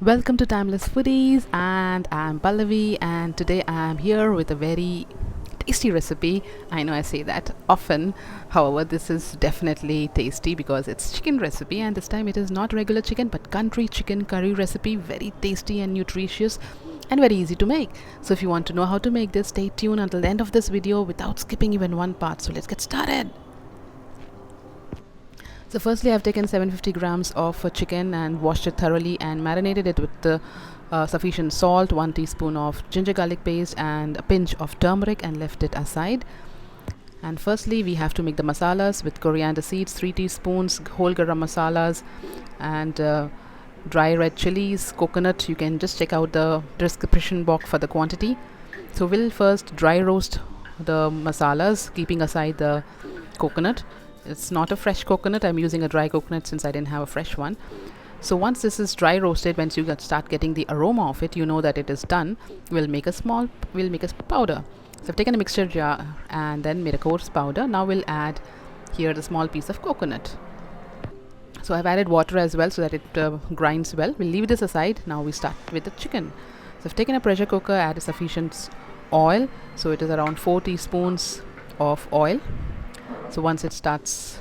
Welcome to Timeless Foodies, and I'm Pallavi, and today I'm here with a very tasty recipe. I know I say that often, however, this is definitely tasty because it's chicken recipe, and this time it is not regular chicken but country chicken curry recipe. Very tasty and nutritious and very easy to make. So if you want to know how to make this, stay tuned until the end of this video without skipping even one part. So let's get started. So firstly, I've taken 750 grams of chicken and washed it thoroughly and marinated it with sufficient salt, 1 teaspoon of ginger garlic paste and a pinch of turmeric, and left it aside. And firstly, we have to make the masalas with coriander seeds, 3 teaspoons, whole garam masalas, and dry red chilies, coconut. You can just check out the description box for the quantity. So we'll first dry roast the masalas, keeping aside the coconut. It's not a fresh coconut. I'm using a dry coconut since I didn't have a fresh one. So once this is dry roasted, once you start getting the aroma of it, you know that it is done. We'll make a powder. So I've taken a mixture jar and then made a coarse powder. Now we'll add here the small piece of coconut. So I've added water as well so that it grinds well. We'll leave this aside. Now we start with the chicken. So I've taken a pressure cooker, added sufficient oil. So it is around 4 teaspoons of oil. So once it starts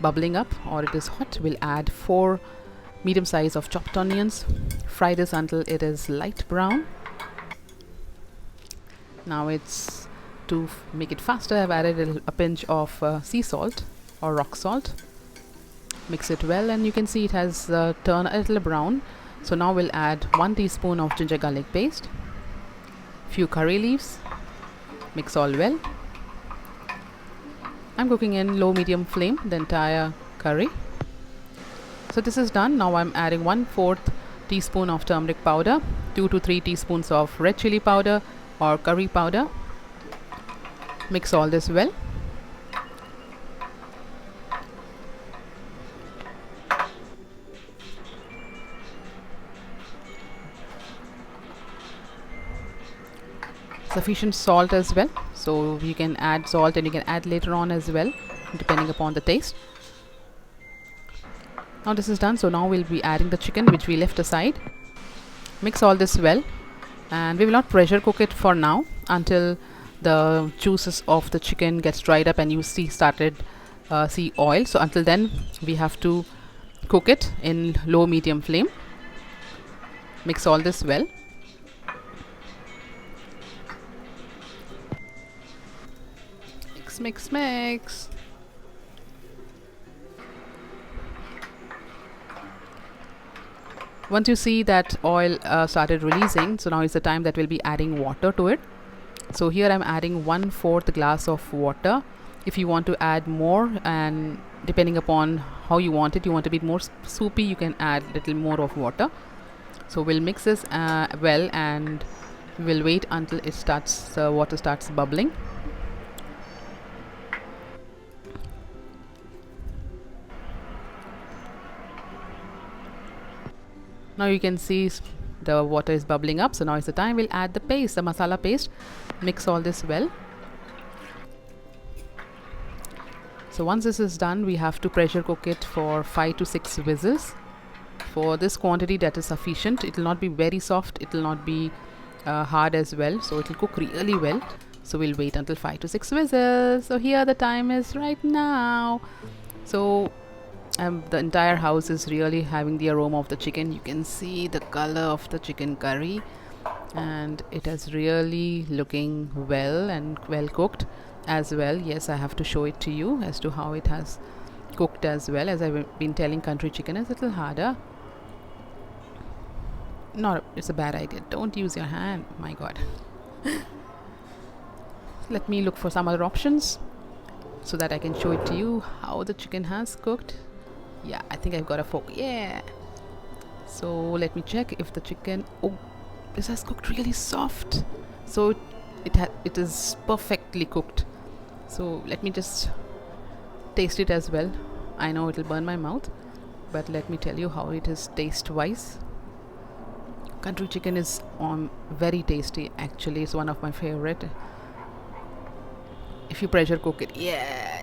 bubbling up or it is hot, we'll add 4 medium size of chopped onions. Fry this until it is light brown. Now it's to make it faster, I've added a pinch of sea salt or rock salt. Mix it well and you can see it has turned a little brown. So now we'll add 1 teaspoon of ginger garlic paste, few curry leaves, mix all well. I'm cooking in low medium flame the entire curry. So this is done. Now I'm adding 1/4 teaspoon of turmeric powder, 2 to 3 teaspoons of red chili powder or curry powder. Mix all this well. Sufficient salt as well, so you can add salt and you can add later on as well depending upon the taste. Now this is done, so now we'll be adding the chicken which we left aside. Mix all this well, and we will not pressure cook it for now until the juices of the chicken gets dried up and you see oil. So until then we have to cook it in low medium flame. Mix all this well. Mix. Once you see that oil started releasing, so now is the time that we'll be adding water to it. So here I'm adding 1/4 glass of water. If you want to add more, and depending upon how you want it, you want a bit more soupy, you can add little more of water. So we'll mix this well, and we'll wait until the water starts bubbling. Now you can see the water is bubbling up, so now is the time we'll add the paste, the masala paste. Mix all this well. So once this is done, we have to pressure cook it for 5 to 6 whistles. For this quantity, that is sufficient. It will not be very soft, it will not be hard as well, so it will cook really well. So we'll wait until 5 to 6 whistles. So here the time is right now. So the entire house is really having the aroma of the chicken. You can see the color of the chicken curry, and it is really looking well and well cooked as well. Yes, I have to show it to you as to how it has cooked as well. As I've been telling, country chicken is a little harder. No, it's a bad idea. Don't use your hand. My god. Let me look for some other options so that I can show it to you how the chicken has cooked. Yeah, I think I've got a fork. Yeah. So let me check if the chicken, oh, this has cooked really soft. So it is perfectly cooked. So let me just taste it as well. I know it'll burn my mouth, but let me tell you how it is taste wise. Country chicken is very tasty. Actually, it's one of my favorite. If you pressure cook it, yeah.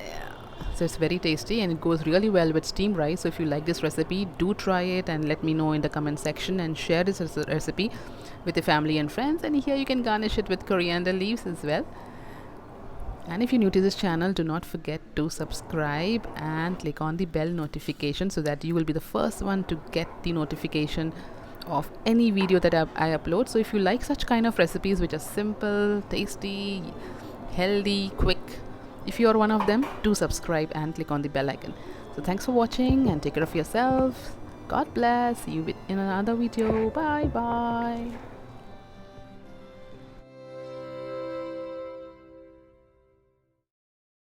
So it's very tasty and it goes really well with steamed rice. So if you like this recipe, do try it and let me know in the comment section, and share this recipe with your family and friends. And here you can garnish it with coriander leaves as well. And if you're new to this channel, do not forget to subscribe and click on the bell notification so that you will be the first one to get the notification of any video that I upload. So if you like such kind of recipes which are simple, tasty, healthy, quick, if you are one of them, do subscribe and click on the bell icon. So thanks for watching and take care of yourself. God bless. See you in another video. Bye bye.